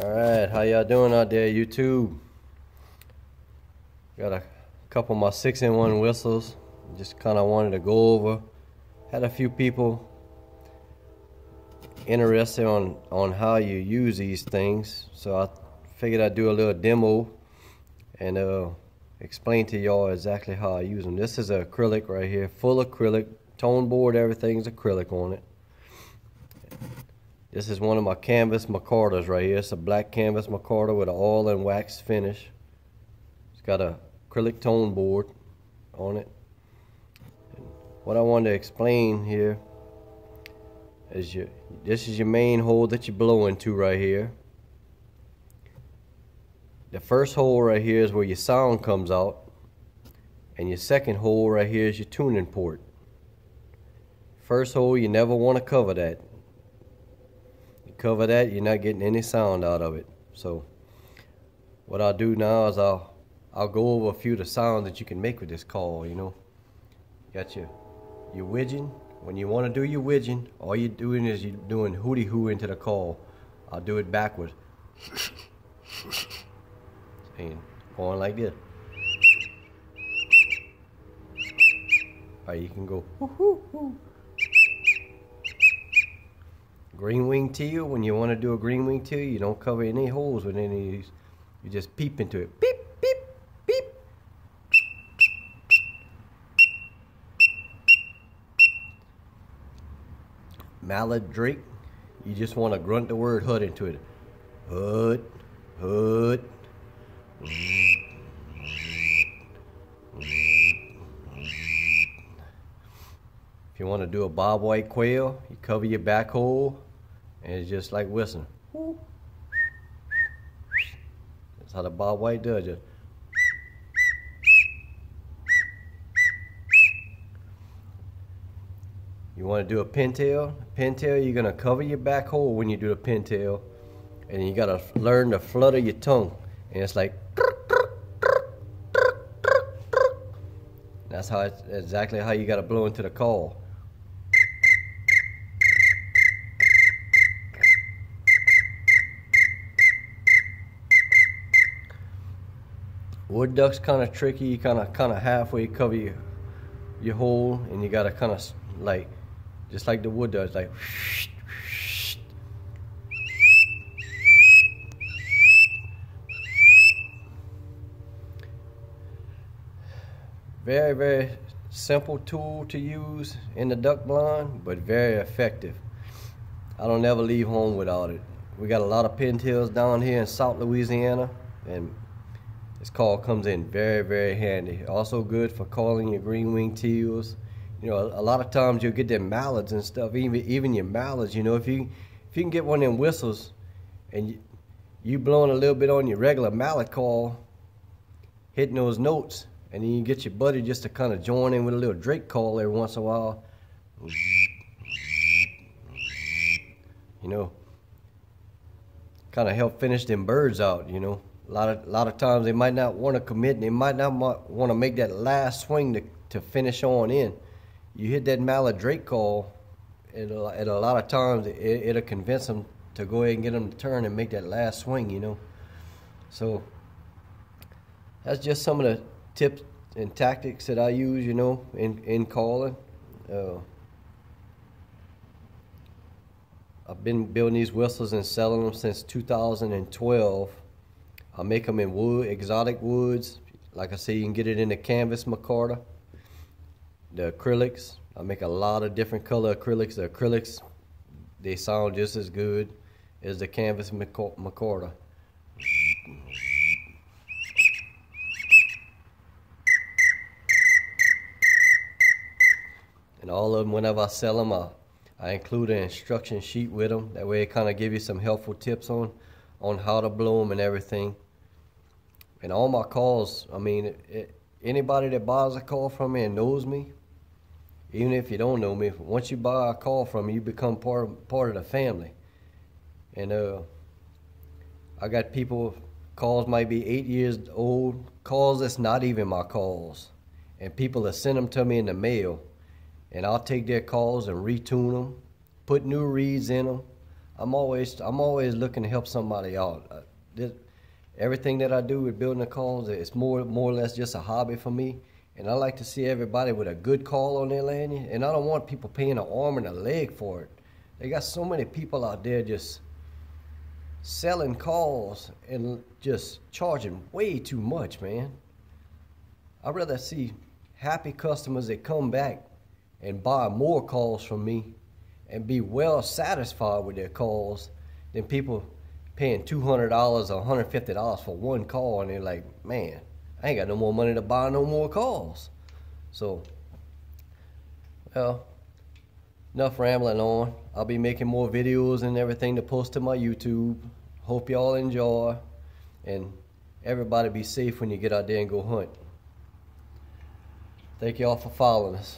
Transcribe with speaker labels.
Speaker 1: Alright, how y'all doing out there, YouTube? Got a couple of my 6-in-1 whistles. Just kind of wanted to go over. Had a few people interested on how you use these things, so I figured I'd do a little demo and explain to y'all exactly how I use them. This is acrylic right here, full acrylic, tone board, everything's acrylic on it. This is one of my canvas micartas right here. It's a black canvas micarta with an oil and wax finish. It's got a acrylic tone board on it. And what I wanted to explain here is this is your main hole that you blow into right here. The first hole right here is where your sound comes out, and your second hole right here is your tuning port. First hole, you never want to cover that. Cover that, you're not getting any sound out of it. So what I'll do now is I'll go over a few of the sounds that you can make with this call. You know, got your widgeon. When you want to do your widgeon, all you're doing is you're doing hooty hoo into the call. I'll do it backward and going like this. All right, you can go hoo hoo hoo. Green wing teal, when you want to do a green wing teal, you don't cover any holes with any of these. You just peep into it. Beep, beep, beep. Mallard drake, you just want to grunt the word hood into it. Hood, hood. If you want to do a bob white quail, you cover your back hole. And it's just like whistling. That's how the bob white does it. You want to do a pintail? Pintail, you're going to cover your back hole when you do the pintail. And you got to learn to flutter your tongue. And it's like... That's how exactly how you got to blow into the call. Wood duck's kind of tricky. You kind of halfway cover your hole, and you gotta kind of like, just like the wood duck, like. Very, very simple tool to use in the duck blind, but very effective. I don't ever leave home without it. We got a lot of pintails down here in South Louisiana, and this call comes in very, very handy. Also good for calling your green wing teals. You know, a lot of times you'll get them mallards and stuff. Even your mallards. You know, if you can get one of them whistles, and you blowing a little bit on your regular mallard call, hitting those notes, and then you get your buddy just to kind of join in with a little drake call every once in a while. You know, kind of help finish them birds out. You know. A lot of times they might not want to commit, and they might not want to make that last swing to finish on in. You hit that mallard drake call, and a lot of times it'll convince them to go ahead and get them to turn and make that last swing, you know. So that's just some of the tips and tactics that I use, you know, in calling. I've been building these whistles and selling them since 2012. I make them in wood, exotic woods. Like I say, you can get it in the canvas micarta. The acrylics, I make a lot of different color acrylics. The acrylics, they sound just as good as the canvas micarta. And all of them, whenever I sell them, I include an instruction sheet with them. That way it kind of give you some helpful tips on how to blow them and everything. And all my calls, I mean, anybody that buys a call from me and knows me, even if you don't know me, once you buy a call from me, you become part of the family. And I got people, calls might be 8 years old, calls that's not even my calls. And people that send them to me in the mail. And I'll take their calls and retune them, put new reeds in them. I'm always looking to help somebody out. Everything that I do with building a call, it's more or less just a hobby for me. And I like to see everybody with a good call on their lanyard. And I don't want people paying an arm and a leg for it. They got so many people out there just selling calls and just charging way too much, man. I'd rather see happy customers that come back and buy more calls from me and be well satisfied with their calls than people paying $200 or $150 for one call, and they're like, man, I ain't got no more money to buy no more calls. So, well, enough rambling on. I'll be making more videos and everything to post to my YouTube. Hope y'all enjoy, and everybody be safe when you get out there and go hunt. Thank y'all for following us.